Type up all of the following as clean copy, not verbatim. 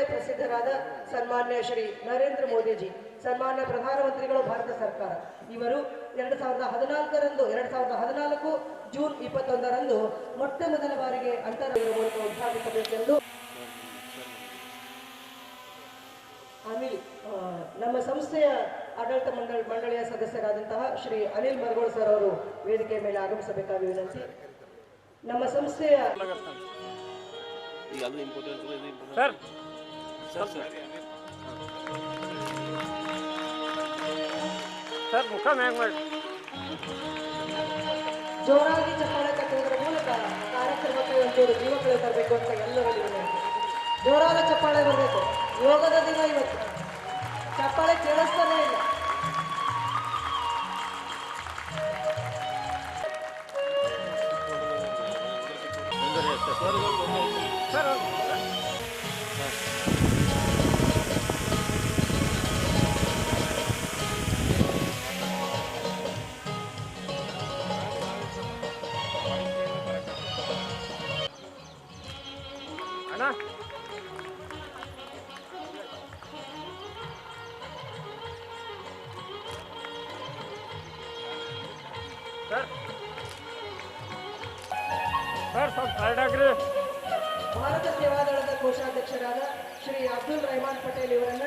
ಪ್ರಸಿದ್ಧರಾದ ಸನ್ಮಾನ್ಯ ಶ್ರೀ ನರೇಂದ್ರ ಮೋದಿಜಿ, ಸನ್ಮಾನ್ಯ ಪ್ರಧಾನಮಂತ್ರಿಗಳು, ಭಾರತ ಸರ್ಕಾರ ಇವರು 2014 ಜೂನ್ 21ರಂದು ಮೊಟ್ಟ ಮೊದಲ ಬಾರಿಗೆ ಅಂತಾರಾಷ್ಟ್ರೀಯ ಮೂಲಕ ಉದ್ಘಾಟಿಸಬೇಕೆಂದು ಅನಿಲ್ ನಮ್ಮ ಸಂಸ್ಥೆಯ ಆಡಳಿತ ಮಂಡಳಿಯ ಸದಸ್ಯರಾದಂತಹ ಶ್ರೀ ಅನಿಲ್ ಮರಗೋಳ್ ಸರ್ ಅವರು ವೇದಿಕೆ ಮೇಲೆ ಆಗಮಿಸಬೇಕಾಗಿ ವಿನಂತಿ. ನಮ್ಮ ಸಂಸ್ಥೆಯ ಜೋರಾಗಿ ಚಪ್ಪಾಳೆ ತಟ್ಟುವುದರ ಮೂಲಕ ಕಾರ್ಯಕ್ರಮಕ್ಕೆ ಒಂಚೂರು ಜೀವಗಳು ತರಬೇಕು ಅಂತ ಎಲ್ಲರಲ್ಲಿ ವಿನಂತಿ. ಜೋರಾದ ಚಪ್ಪಾಳೆ ಬರಬೇಕು. ಯೋಗದ ದಿನ ಇವತ್ತು. ಚಪ್ಪಾಳೆ ಕೇಳಿಸ್ತಾನೆ ಇಲ್ಲ. ಭಾರತ ಸೇವಾದಳದ ಕೋಶಾಧ್ಯಕ್ಷರಾದ ಶ್ರೀ ಅಬ್ದುಲ್ ರೆಹಮಾನ್ ಪಟೇಲ್ ಇವರನ್ನ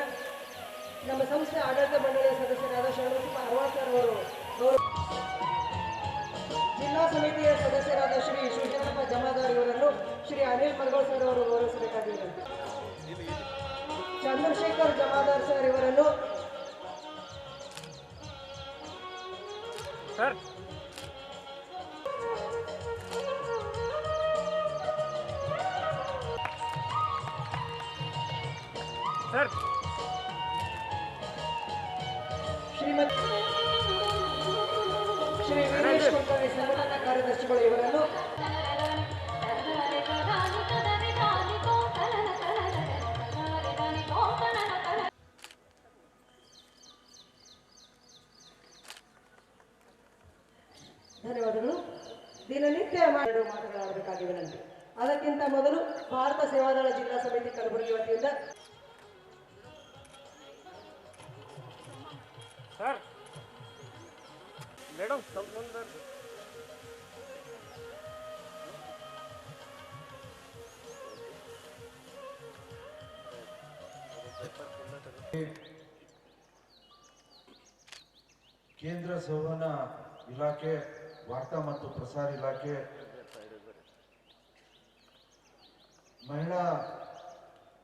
ನಮ್ಮ ಸಂಸ್ಥೆ ಆಡಳಿತ ಮಂಡಳಿಯ ಸದಸ್ಯರಾದ ಶರಣಪ್ಪ ಅರವಾಳ್ ಸರ್ ಅವರು, ಜಿಲ್ಲಾ ಸಮಿತಿಯ ಸದಸ್ಯರಾದ ಶ್ರೀ ಶಿವಶರಣಪ್ಪ ಜಮಾದಾರ್ ಇವರನ್ನು ಶ್ರೀ ಅನಿಲ್ ಮರಗೋಳ್ ಸರ್ ಅವರು ಗೌರವಿಸಬೇಕಾಗಿದೆ. ಚಂದ್ರಶೇಖರ್ ಜಮಾದಾರ್ ಸರ್ ಇವರನ್ನು ಶ್ರೀಮತಿ ಶ್ರೀ ವೀರೇಶ್ ಕುಲಕರ್ಣಿ ಸಂಘಟನಾ ಕಾರ್ಯದರ್ಶಿಗಳು ಇವರನ್ನು ಧನ್ಯವಾದಗಳು. ದಿನನಿತ್ಯ ಮಾತುಗಳಾಡಬೇಕಾಗಿ ವಿನಂತಿ. ಅದಕ್ಕಿಂತ ಮೊದಲು ಭಾರತ ಸೇವಾದಳ ಜಿಲ್ಲಾ ಸಮಿತಿ ಕಲಬುರಗಿ ವತಿಯಿಂದ ಮೇಡಮ್ ಕೇಂದ್ರ ಸಂವಹನ ಇಲಾಖೆ, ವಾರ್ತಾ ಮತ್ತು ಪ್ರಸಾರ ಇಲಾಖೆ, ಮಹಿಳಾ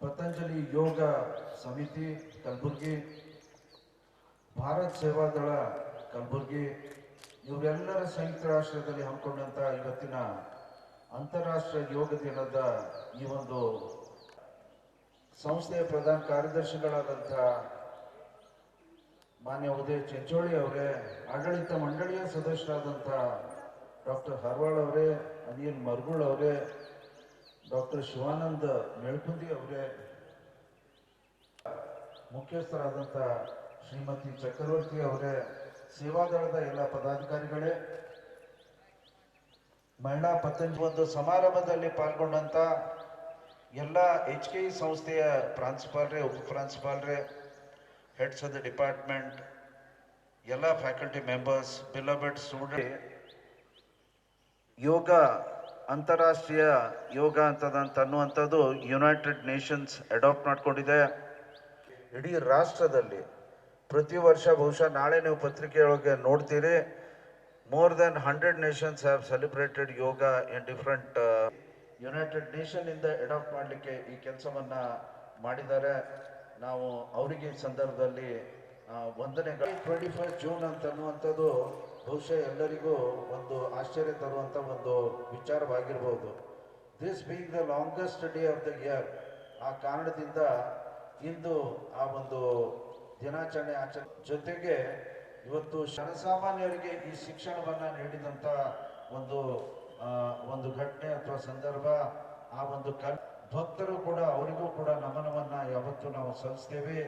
ಪತಂಜಲಿ ಯೋಗ ಸಮಿತಿ ಕಲಬುರಗಿ, ಭಾರತ್ ಸೇವಾದಳ ಕಲಬುರಗಿ ಇವರೆಲ್ಲರ ಸಂಯುಕ್ತ ರಾಷ್ಟ್ರದಲ್ಲಿ ಹಮ್ಮಿಕೊಂಡಂಥ ಇವತ್ತಿನ ಅಂತಾರಾಷ್ಟ್ರೀಯ ಯೋಗ ದಿನದ ಈ ಒಂದು ಸಂಸ್ಥೆಯ ಪ್ರಧಾನ ಕಾರ್ಯದರ್ಶಿಗಳಾದಂಥ ಮಾನ್ಯ ಉದಯ ಚಿಂಚೋಳಿ ಅವರೇ, ಆಡಳಿತ ಮಂಡಳಿಯ ಸದಸ್ಯರಾದಂಥ ಡಾಕ್ಟರ್ ಹರ್ವಾಳ್ ಅವರೇ, ಅನಿಲ್ ಮರಗೋಳ್ ಅವರೇ, ಡಾಕ್ಟರ್ ಶಿವಾನಂದ ಮೇಳ್ಕುಂದಿ ಅವರೇ, ಮುಖ್ಯಸ್ಥರಾದಂಥ ಶ್ರೀಮತಿ ಚಕ್ರವರ್ತಿ ಅವರೇ, ಸೇವಾದಳದ ಎಲ್ಲ ಪದಾಧಿಕಾರಿಗಳೇ, ಮಹಿಳಾ ಪತಂಜಲಿ ಒಂದು ಸಮಾರಂಭದಲ್ಲಿ ಪಾಲ್ಗೊಂಡಂಥ ಎಲ್ಲ HKE ಸಂಸ್ಥೆಯ ಪ್ರಾಂಶುಪಾಲರೇ, ಉಪ ಪ್ರಾಂಶುಪಾಲರೇ, ಹೆಡ್ಸ್ ಆಫ್ ದ ಡಿಪಾರ್ಟ್ಮೆಂಟ್, ಎಲ್ಲ ಫ್ಯಾಕಲ್ಟಿ ಮೆಂಬರ್ಸ್, ಬಿಲವೆಡ್ ಸ್ಟೂಡೆಂಟ್, ಯೋಗ ಅಂತಾರಾಷ್ಟ್ರೀಯ ಯೋಗ ಅನ್ನುವಂಥದ್ದು ಯುನೈಟೆಡ್ ನೇಷನ್ಸ್ ಅಡಾಪ್ಟ್ ಮಾಡ್ಕೊಂಡಿದೆ. ಇಡೀ ರಾಷ್ಟ್ರದಲ್ಲಿ ಪ್ರತಿ ವರ್ಷ, ಬಹುಶಃ ನಾಳೆ ನೀವು ಪತ್ರಿಕೆಯೊಳಗೆ ನೋಡ್ತೀರಿ, more than 100 nations have celebrated yoga in different United nation ಇಂದ ಅಡಾಪ್ಟ್ ಮಾಡಲಿಕ್ಕೆ ಈ ಕೆಲಸವನ್ನ ಮಾಡಿದ್ದಾರೆ. ನಾವು ಅವರಿಗೆ ಈ ಸಂದರ್ಭದಲ್ಲಿ ವಂದನೆಗಳು. 21 ಜೂನ್ ಅಂತನ್ನುವಂಥದ್ದು ಬಹುಶಃ ಎಲ್ಲರಿಗೂ ಒಂದು ಆಶ್ಚರ್ಯ ತರುವಂಥ ಒಂದು ವಿಚಾರವಾಗಿರ್ಬೋದು. This being the longest day of the year, ಆ ಕಾರಣದಿಂದ ಇಂದು ಆ ಒಂದು ದಿನಾಚರಣೆ ಜೊತೆಗೆ ಇವತ್ತು ಜನಸಾಮಾನ್ಯರಿಗೆ ಈ ಶಿಕ್ಷಣವನ್ನು ನೀಡಿದಂಥ ಒಂದು ಒಂದು ಘಟನೆ ಅಥವಾ ಸಂದರ್ಭ, ಆ ಒಂದು ಭಕ್ತರು ಕೂಡ ಅವರಿಗೂ ಕೂಡ ನಮನವನ್ನು ಯಾವತ್ತೂ ನಾವು ಸಲ್ಲಿಸ್ತೇವೆ.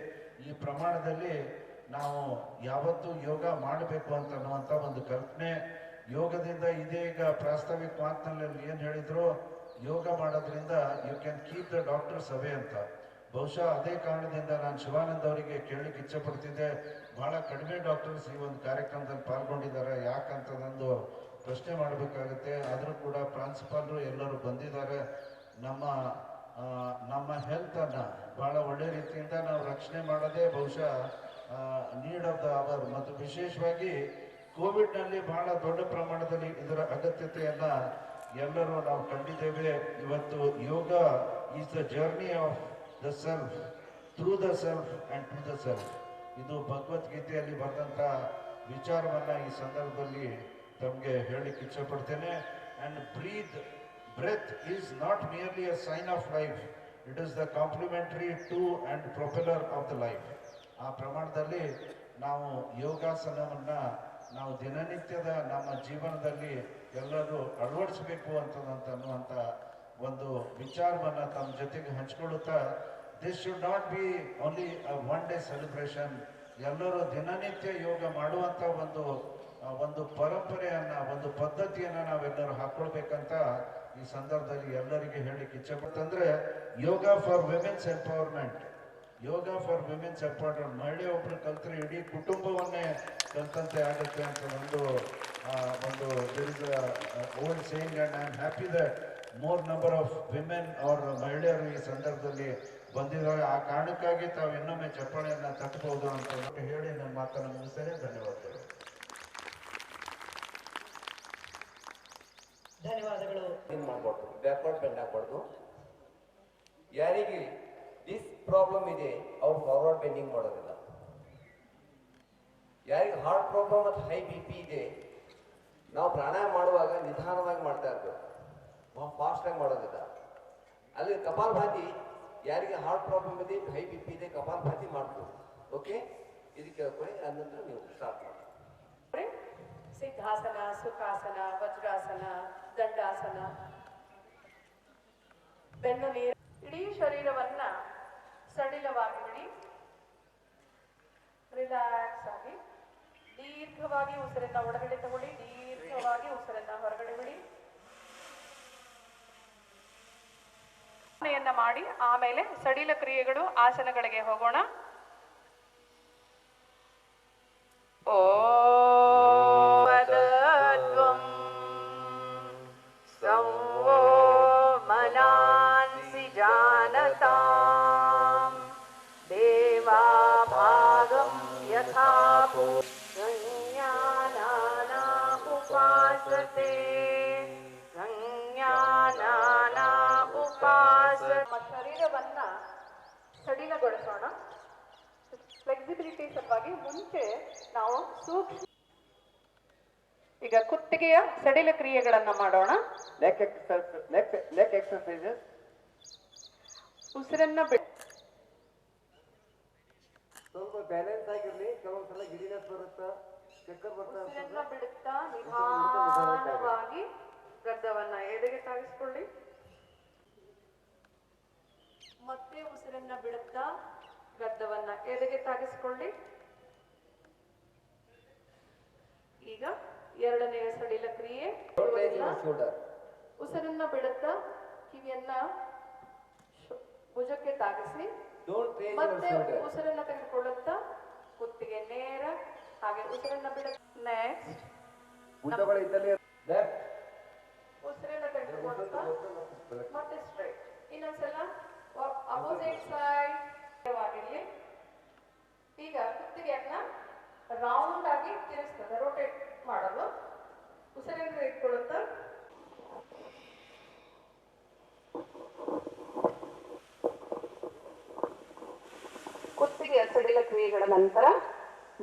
ಈ ಪ್ರಮಾಣದಲ್ಲಿ ನಾವು ಯಾವತ್ತೂ ಯೋಗ ಮಾಡಬೇಕು ಅಂತ ಅನ್ನುವಂಥ ಒಂದು ಕಲ್ಪನೆ ಯೋಗದಿಂದ ಇದೆ. ಈಗ ಪ್ರಾಸ್ತಾವಿಕ ಮಾತಿನಲ್ಲಿ ಏನು ಹೇಳಿದ್ರು, ಯೋಗ ಮಾಡೋದ್ರಿಂದ you can keep the doctors away ಅಂತ. ಬಹುಶಃ ಅದೇ ಕಾರಣದಿಂದ ನಾನು ಶಿವಾನಂದ್ ಅವರಿಗೆ ಕೇಳಲಿಕ್ಕೆ ಇಚ್ಛೆ ಪಡ್ತಿದ್ದೆ, ಬಹಳ ಕಡಿಮೆ ಡಾಕ್ಟರ್ಸ್ ಈ ಒಂದು ಕಾರ್ಯಕ್ರಮದಲ್ಲಿ ಪಾಲ್ಗೊಂಡಿದ್ದಾರೆ, ಯಾಕಂತದೊಂದು ಪ್ರಶ್ನೆ ಮಾಡಬೇಕಾಗುತ್ತೆ. ಆದರೂ ಕೂಡ ಪ್ರಾಂಶುಪಾಲರು ಎಲ್ಲರೂ ಬಂದಿದ್ದಾರೆ. ನಮ್ಮ ಹೆಲ್ತನ್ನು ಭಾಳ ಒಳ್ಳೆ ರೀತಿಯಿಂದ ನಾವು ರಕ್ಷಣೆ ಮಾಡೋದೇ ಬಹುಶಃ ನೀಡ್ ಆಫ್ ದ ಅವರ್. ಮತ್ತು ವಿಶೇಷವಾಗಿ ಕೋವಿಡ್ನಲ್ಲಿ ಬಹಳ ದೊಡ್ಡ ಪ್ರಮಾಣದಲ್ಲಿ ಇದರ ಅಗತ್ಯತೆಯನ್ನು ಎಲ್ಲರೂ ನಾವು ಕಂಡಿದ್ದೇವೆ. ಇವತ್ತು yoga is the journey of the self, through the self and to the self. ಇದು ಭಗವದ್ಗೀತೆಯಲ್ಲಿ ಬರೆದಂಥ ವಿಚಾರವನ್ನು ಈ ಸಂದರ್ಭದಲ್ಲಿ ತಮಗೆ ಹೇಳಲಿಕ್ಕೆ ಇಚ್ಛೆ ಪಡ್ತೇನೆ. And breath is not merely a sign of life, it is the complementary to and propeller of the life. ಆ ಪ್ರಮಾಣದಲ್ಲಿ ನಾವು ಯೋಗಾಸನವನ್ನು ನಾವು ದಿನನಿತ್ಯದ ನಮ್ಮ ಜೀವನದಲ್ಲಿ ಎಲ್ಲರೂ ಅಳವಡಿಸಬೇಕು ಅನ್ನುವಂಥ ಒಂದು ವಿಚಾರವನ್ನು ತಮ್ಮ ಜೊತೆಗೆ ಹಂಚಿಕೊಳ್ಳುತ್ತಾ, this should not be only one day celebration. ಎಲ್ಲರೂ ದಿನನಿತ್ಯ ಯೋಗ ಮಾಡುವಂಥ ಒಂದು ಪರಂಪರೆಯನ್ನು, ಒಂದು ಪದ್ಧತಿಯನ್ನು ನಾವೆಲ್ಲರೂ ಹಾಕ್ಕೊಳ್ಬೇಕಂತ ಈ ಸಂದರ್ಭದಲ್ಲಿ ಎಲ್ಲರಿಗೆ ಹೇಳಿಕ್ಕೆ ಇಚ್ಛೆ ಪಡ್ತಂದ್ರೆ, yoga for women's empowerment. Yoga for women's empowerment, ಮಹಿಳೆ ಒಬ್ಬರು ಕಲ್ತ್ರೆ ಇಡೀ ಕುಟುಂಬವನ್ನೇ ಕಲ್ತಂತೆ ಆಗುತ್ತೆ ಅಂತ ಒಂದು there is old saying. And I am happy that more number of women ಅವ್ರ ಮಹಿಳೆಯರು ಈ ಸಂದರ್ಭದಲ್ಲಿ ಬಂದಿದ್ದಾರೆ. ಆ ಕಾರಣಕ್ಕಾಗಿ ತಾವು ಇನ್ನೊಮ್ಮೆ ಚಪ್ಪಾಳೆಯನ್ನು ತಟ್ಟಬಹುದು ಅಂತ ಹೇಳಿ ನನ್ನ ಮಾತನ್ನು ಮುಗಿಸ್ತೇನೆ. ಧನ್ಯವಾದಗಳು. ಧನ್ಯವಾದಗಳು. ಮಾಡಬಾರ್ದು, ಬ್ಯಾಕ್ವರ್ಡ್ ಬೆಂಡ್ ಆಗಬಾರ್ದು. ಯಾರಿಗೆ ಡಿಸ್ ಪ್ರಾಬ್ಲಮ್ ಇದೆ ಅವ್ರು ಫಾರ್ವರ್ಡ್ ಬೆಂಡಿಂಗ್ ಮಾಡೋದಿಲ್ಲ. ಯಾರಿಗೆ ಹಾರ್ಟ್ ಪ್ರಾಬ್ಲಮ್ ಮತ್ತು ಹೈ ಬಿ ಪಿ ಇದೆ, ನಾವು ಪ್ರಾಣಾಯಾಮ ಮಾಡುವಾಗ ನಿಧಾನವಾಗಿ ಮಾಡ್ತಾ ಇರ್ಬೇಕು, ಫಾಸ್ಟಾಗಿ ಮಾಡೋದಿಲ್ಲ. ಅಲ್ಲಿ ಕಪಾಲಭಾತಿ, ಯಾರಿಗೆ ಹಾರ್ಟ್ ಪ್ರಾಬ್ಲಮ್ ಇದೆ, ಹೈ ಬಿ ಪಿ ಇದೆ, ಕಪಾಲಭಾತಿ ಮಾಡ್ಬೋದು. ಓಕೆ, ಇದಕ್ಕೆ ಕೇಳ್ಕೊಳ್ಳಿ, ಅನಂತರ ನೀವು ಸ್ಟಾರ್ಟ್ ಮಾಡಿ. ಸಿದ್ಧಾಸನ, ಸುಖಾಸನ, ವಜ್ರಾಸನ, ದಂಡಾಸನ. ಬೆನ್ನು ನೀರು, ಇಡೀ ಶರೀರವನ್ನ ಸಡಿಲವಾಗಿ ಬಿಡಿ. ರಿಲ್ಯಾಕ್ಸ್ ಆಗಿ ದೀರ್ಘವಾಗಿ ಉಸಿರನ್ನ ಒಳಗಡೆ ತಗೊಳ್ಳಿ, ದೀರ್ಘವಾಗಿ ಉಸಿರನ್ನ ಹೊರಗಡೆ ಬಿಡಿ. ಮಾಡಿ ಆಮೇಲೆ ಸಡಿಲ ಕ್ರಿಯೆಗಳು, ಆಸನಗಳಿಗೆ ಹೋಗೋಣ. मनांसि जानतां देवा भागं यथा संज्ञानाना उपासते संज्ञानाना उपासते. ಶರೀರವನ್ನ ಸಡಿಲಗೊಳಿಸೋಣ. ಫ್ಲೆಕ್ಸಿಬಿಲಿಟಿ ಸಲುವಾಗಿ ಮುಂಚೆ ನಾವು ಸೂಕ್ಷ್ಮ ಈಗ ಕುತ್ತಿಗೆಯ ಸಡಿಲ ಕ್ರಿಯೆಗಳನ್ನ ಮಾಡೋಣ. Neck exercises. ಉಸಿರನ್ನ ಬಿಡಿ. ಸ್ವಲ್ಪ ಬ್ಯಾಲೆನ್ಸ್ ಆಗಿರ್ಲಿ, ಕೆಲವೊಂದ್ಸಲ ಗಿಡಿನೆಸ್ ಬರುತ್ತಾ, ಚಕ್ಕರ್ ಬರ್ತಾ. ಉಸಿರನ್ನ ಬಿಡುತ್ತಾ ನಿಧಾನವಾಗಿ ಗದ್ದವನ್ನ ಎದೆಗೆ ತಾಗಿಸ್ಕೊಳ್ಳಿ. ಮತ್ತೆ ಉಸಿರನ್ನ ಬಿಡುತ್ತಾ ಗದ್ದವನ್ನ ಎದೆಗೆ ತಾಗಿಸ್ಕೊಳ್ಳಿ. ಈಗ ಎರಡನೆಯ ಸಡಿಲ ಕ್ರಿಯೆ. ಉಸಿರನ್ನ ಬಿಡುತ್ತಾ ಕಿವಿಯನ್ನ ಭುಜಕ್ಕೆ ತಾಗಿಸಿ, ಮತ್ತೆ ಉಸಿರನ್ನ ತೆಗೆದುಕೊಳ್ಳುತ್ತಾ ಕುತ್ತಿಗೆ ನೇರ, ಹಾಗೆ ಉಸಿರನ್ನ ಬಿಡುತ್ತಾ. ನೆಕ್ಸ್ಟ್ ಉಸಿರನ್ನ ತೆಗೆದುಕೊಳ್ಳುತ್ತಾ ಮತ್ತೆ ಸ್ಟ್ರೈಟ್. ಇನ್ನೊಂದ್ಸಲ ಅಪೋಸಿಟ್ ಸೈಡ್ ಆಗಿರ್ಲಿ. ಈಗ ಕುತ್ತಿಗೆಯನ್ನ ರೌಂಡ್ ಆಗಿ ತಿರುಗಿಸ್ತದೆ, ರೋಟೇಟ್ ಮಾಡೋದು. ಉಸಿರನ್ನ ತೆಗೆದುಕೊಳ್ಳುತ್ತಾ ಕುತ್ತಿಗೆಯ ಸಡಿಲ ಕ್ರಿಯೆಗಳ ನಂತರ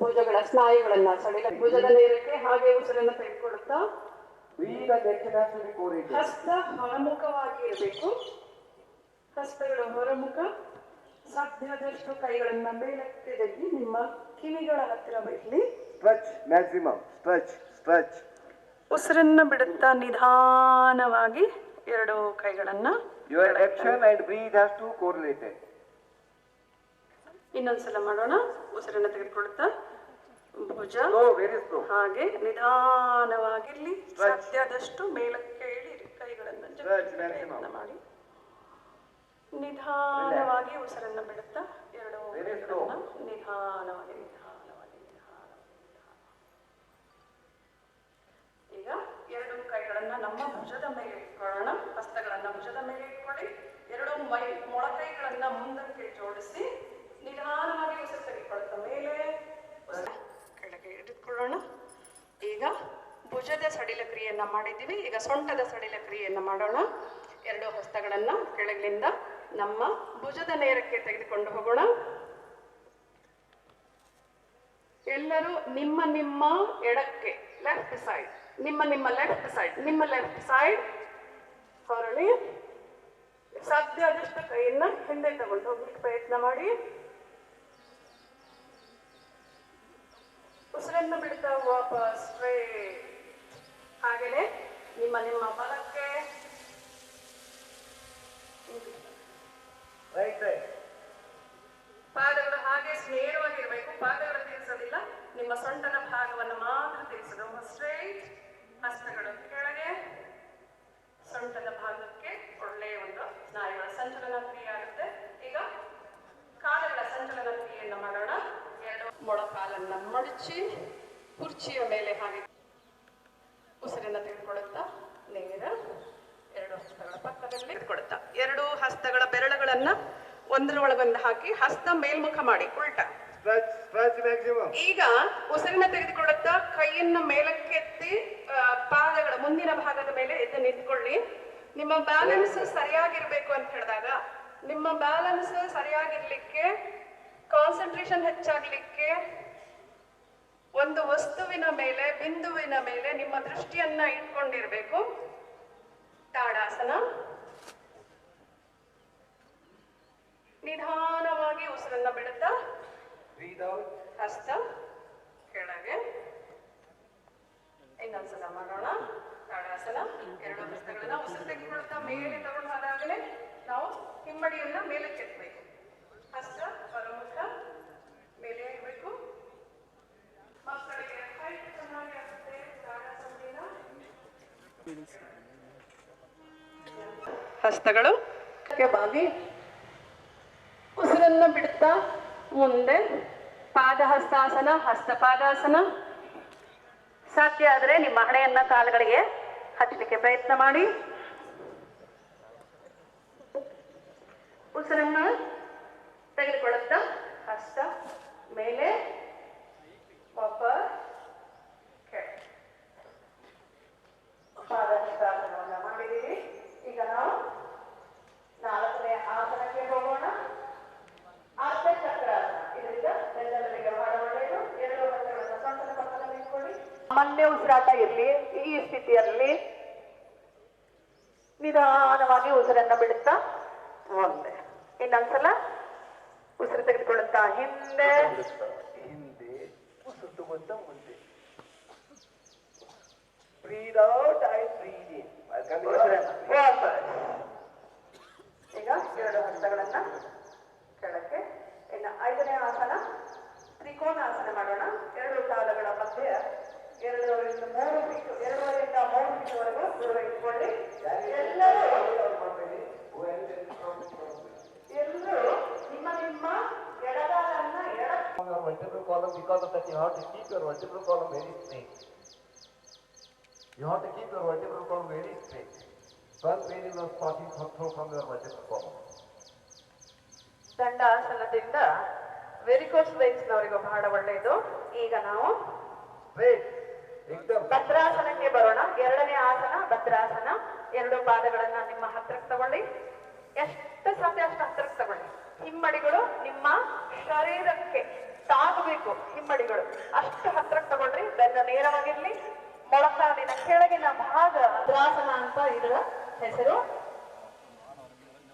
ಭುಜಗಳ ಸ್ನಾಯುಗಳನ್ನ ಸಡಿಲ, ಭುಜದ ನೇರಕ್ಕೆ ಹಾಗೆ ಉಸಿರನ್ನ ತೆಗೆದುಕೊಳ್ಳುತ್ತಾ Breathe and the chin has to be correlated. ಹಸ್ತ ಹೊರಮುಖವಾಗಿ ಇರಬೇಕು. ಹಸ್ತಗಳು ಹೊರಮುಖ. ಸಾಧ್ಯವಾದಷ್ಟು ಕೈಗಳನ್ನ ಮೇಲಕ್ಕೆದಲ್ಲಿ ನಿಮ್ಮ ಕಿವಿಗಳ ಹತ್ತಿರ ಬರಲಿ. Stretch maximum. Stretch. ಉಸಿರನ್ನ ಬಿಡುತ್ತಾ ನಿಧಾನವಾಗಿ ಎರಡು ಕೈಗಳನ್ನ. Your action and breathe has to correlated. ಇನ್ನೊಂದ್ಸಲ ಮಾಡೋಣ. ಉಸಿರನ್ನ ತೆಗೆದುಕೊಳ್ತಾ ಭುಜ Very slow. ಹಾಗೆ ನಿಧಾನವಾಗಿರ್ಲಿ. ಸಾಧ್ಯವಾದಷ್ಟು ಮೇಲಕ್ಕೆ ಇಳಿರಿ. ಕೈಗಳನ್ನ ಪ್ರಯತ್ನ ಮಾಡಿ. ನಿಧಾನವಾಗಿ ಉಸಿರನ್ನ ಬಿಡುತ್ತಾ ಎರಡು ಕೈಗಳನ್ನ ನಿಧಾನವಾಗಿ. ಈಗ ಎರಡು ಕೈಗಳನ್ನ ನಮ್ಮ ಭುಜದ ಮೇಲೆ ಇಟ್ಕೊಳ್ಳೋಣ. ಹಸ್ತಗಳನ್ನ ಭುಜದ ಮೇಲೆ ಇಟ್ಕೊಳ್ಳಿ. ಎರಡು ಮೊಳಕೈಗಳನ್ನ ಮುಂದಕ್ಕೆ ಜೋಡಿಸಿ ನಿಧಾನವಾಗಿ ಉಸಿರು ತೆಗೆದುಕೊಳ್ತಾ ಮೇಲೆ ಕೆಳಗೆ ಇಟ್ಕೊಳ್ಳೋಣ. ಈಗ ಭುಜದ ಸಡಿಲ ಕ್ರಿಯೆಯನ್ನ ಮಾಡಿದ್ದೀವಿ. ಈಗ ಸೊಂಟದ ಸಡಿಲ ಕ್ರಿಯೆಯನ್ನ ಮಾಡೋಣ. ಎರಡು ಹಸ್ತಗಳನ್ನ ಕೆಳಗಿನಿಂದ ನಮ್ಮ ಭುಜದ ನೇರಕ್ಕೆ ತೆಗೆದುಕೊಂಡು ಹೋಗೋಣ. ಎಲ್ಲರೂ ನಿಮ್ಮ ಎಡಕ್ಕೆ ಲೆಫ್ಟ್ ಸೈಡ್, ನಿಮ್ಮ ಲೆಫ್ಟ್ ಸೈಡ್ ಹೊರಳಿ. ಸಾಧ್ಯ ಆದಷ್ಟು ಕೈಯನ್ನ ಹಿಂದೆ ತಗೊಂಡು ಹೋಗ್ಲಿಕ್ಕೆ ಪ್ರಯತ್ನ ಮಾಡಿ. ಉಸಿರನ್ನು ಬಿಡ್ತಾ ವಾಪಸ್ ಸ್ಟ್ರೇಟ್. ಹಾಗೆಯೇ ನಿಮ್ಮ ಬಲಕ್ಕೆ ಪಾದಗಳು ಹಾಗೆ ನೇರವಾಗಿರ್ಬೇಕು. ಪಾದಗಳು ತಿರ್ಸೋದಿಲ್ಲ, ನಿಮ್ಮ ಸೊಂಟದ ಭಾಗವನ್ನು ಮಾತ್ರ ತಿರ್ಸೋದು. ಸ್ಟ್ರೇಟ್. ಹಸ್ತಗಳು ಕೆಳಗೆ. ಸೊಂಟದ ಭಾಗಕ್ಕೆ ಒಳ್ಳೆಯ ಒಂದು ಸ್ನಾಯುಗಳ ಸಂಚಲನ ಕ್ರಿಯೆ ಆಗುತ್ತೆ. ಈಗ ಕಾಲುಗಳ ಸಂಚಲನ ಕ್ರಿಯೆಯನ್ನು ಮಾಡೋಣ. ಎರಡು ಮೊಳಕಾಲನ್ನ ಮಡಚಿ ಕುರ್ಚಿಯ ಮೇಲೆ ಹಾಗೆ ಉಸಿರನ್ನ ತೆಗೆದುಕೊಳ್ಳುತ್ತಾ ನೇರ ಎರಡು ಹಸ್ತಗಳ ಪಕ್ಕದಲ್ಲಿ ತೆಗೆದುಕೊಳ್ಳುತ್ತಾ ಎರಡು ಹಸ್ತಗಳ ಬೆರಳುಗಳನ್ನ ಒಂದರೊಳಗೊಂದು ಹಾಕಿ ಹಸ್ತ ಮೇಲ್ಮುಖ ಮಾಡಿ ಉಲ್ಟಾ. Stretch maximum. ಈಗ ಉಸಿರನ್ನ ತೆಗೆದುಕೊಳ್ಳುತ್ತಾ ಕೈಯನ್ನ ಮೇಲಕ್ಕೆತ್ತಿ ಪಾದಗಳ ಮುಂದಿನ ಭಾಗದ ಮೇಲೆ ಎದ್ದು ನಿಂತ್ಕೊಳ್ಳಿ. ನಿಮ್ಮ ಬ್ಯಾಲೆನ್ಸ್ ಸರಿಯಾಗಿರ್ಬೇಕು ಅಂತ ಹೇಳಿದಾಗ, ನಿಮ್ಮ ಬ್ಯಾಲೆನ್ಸ್ ಸರಿಯಾಗಿರ್ಲಿಕ್ಕೆ, ಕಾನ್ಸಂಟ್ರೇಷನ್ ಹೆಚ್ಚಾಗ್ಲಿಕ್ಕೆ ಒಂದು ವಸ್ತುವಿನ ಮೇಲೆ, ಬಿಂದುವಿನ ಮೇಲೆ ನಿಮ್ಮ ದೃಷ್ಟಿಯನ್ನ ಇಟ್ಕೊಂಡಿರ್ಬೇಕು. ತಾಡಾಸನ. ನಿಧಾನವಾಗಿ ಉಸಿರನ್ನ ಬಿಡುತ್ತಾ Breathe out. ಹಸ್ತ ಕೆಳಗೆ. ಇನ್ನೊಂದ್ಸಲ ಮಾಡೋಣ. ತಾಡಾಸನ. ಎರಡು ಹಸ್ತಗಳನ್ನ ಉಸಿರು ತೆಗೆದುಕೊಳ್ತಾ ಮೇಲೆ ತಗೊಂಡು ಹೋದಾಗಲೇ ನಾವು ಹಿಮ್ಮಡಿಯನ್ನ ಮೇಲೆ ಕೆತ್ತಬೇಕು. ಹಸ್ತ ಹೊರಮುಖ ಮೇಲೆ ಇರಬೇಕು. ಮಕ್ಕಳಿಗೆ ಹೈಟ್ ಚೆನ್ನಾಗಿ ಆಗುತ್ತೆ ತಾಡಾಸನದಿಂದ. ಹಸ್ತಗಳು ಬಾಗಿ ಉಸಿರನ್ನ ಬಿಡುತ್ತಾ ಮುಂದೆ ಪಾದಹಸ್ತಾಸನ, ಹಸ್ತಪಾದಾಸನ. ಸಾಧ್ಯ ಆದರೆ ನಿಮ್ಮ ಹಣೆಯನ್ನ ಕಾಲುಗಳಿಗೆ ಹಚ್ಚಲಿಕ್ಕೆ ಪ್ರಯತ್ನ ಮಾಡಿ. ಉಸಿರನ್ನ ತೆಗೆದುಕೊಳ್ಳುತ್ತಾ ಹಸ್ತ ಮೇಲೆ ವಾಪಸ್ ಕೆಳಗೆ. ಪಾದಹಸ್ತಾಸನವನ್ನ ಮಾಡಿದ್ದೀವಿ. ಈಗ ನಾವು 4ನೇ ಆಸನಕ್ಕೆ ಹೋಗೋಣ. ಅರ್ಧ ಚಕ್ರಾಸನ. ಇದರಿಂದ ಬೆನ್ನೆಲುಬಿಗೆ ಬಹಳ ಒಳ್ಳೆಯದು. ಎರಡು ಹಸ್ತಗಳನ್ನು ಸೊಂಟದ ಪಕ್ಕದಲ್ಲಿ ಇಟ್ಕೊಳ್ಳಿ. ಸಾಮಾನ್ಯ ಉಸಿರಾಟ ಇರಲಿ. ಈ ಸ್ಥಿತಿಯಲ್ಲಿ ನಿಧಾನವಾಗಿ ಉಸಿರನ್ನ ಬಿಡುತ್ತಾ ಒಂದೇ. ಇನ್ನೊಂದ್ಸಲ ಉಸಿರು ತೆಗೆದುಕೊಳ್ಳುತ್ತಾ ಹಿಂದೆ ಉಸಿರು ತಗೊಂತ ಮುಂದೆ. Breathe out and breathe in. ವಾಪಸ್. ಈಗ ಎರಡು ಹಸ್ತಗಳನ್ನ ಕೆಳಕ್ಕೆ. ಇನ್ನು 5ನೇ ಆಸನ ತ್ರಿಕೋನಾಸನ ಮಾಡೋಣ. ಎರಡು ಕಾಲುಗಳ ಮಧ್ಯೆ 2ರಿಂದ 3 ಫೀಟ್ವರೆಗೂ ದೂರ ಇಟ್ಕೊಳ್ಳಿ. ಎಲ್ಲರೂ ನಿಮ್ಮ ಎಡಗಾಲನ್ನ Your vertebral column, because of that you have to keep your vertebral column very straight. You have to keep your vertebral column very straight. One pain is not passing through from your vertebral column. ದಂಡಾಸನದಿಂದ varicose ವೇನ್ಸ್ನವರಿಗೂ ಬಹಳ ಒಳ್ಳೆಯದು. ಈಗ ನಾವು ಭದ್ರಾಸನಕ್ಕೆ ಬರೋಣ. 2ನೇ ಆಸನ ಭದ್ರಾಸನ. ಎರಡು ಪಾದಗಳನ್ನ ನಿಮ್ಮ ಹತ್ತಿರಕ್ಕೆ ತಗೊಳ್ಳಿ. ಎಷ್ಟು ಸಾಧ್ಯ ಅಷ್ಟು ಹತ್ತಿರಕ್ಕೆ ತಗೊಳ್ಳಿ. ಹಿಮ್ಮಡಿಗಳು ನಿಮ್ಮ ಶರೀರಕ್ಕೆ ತಾಗಬೇಕು. ಹಿಮ್ಮಡಿಗಳು ಅಷ್ಟು ಹತ್ತಿರಕ್ಕೆ ತಗೊಳ್ರಿ. ಬೆನ್ನ ನೇರವಾಗಿರ್ಲಿ. ಮೊಳಕಾಲಿನ ಕೆಳಗಿನ ಭಾಗ ಭದ್ರಾಸನ ಅಂತ ಇದರ ಹೆಸರು.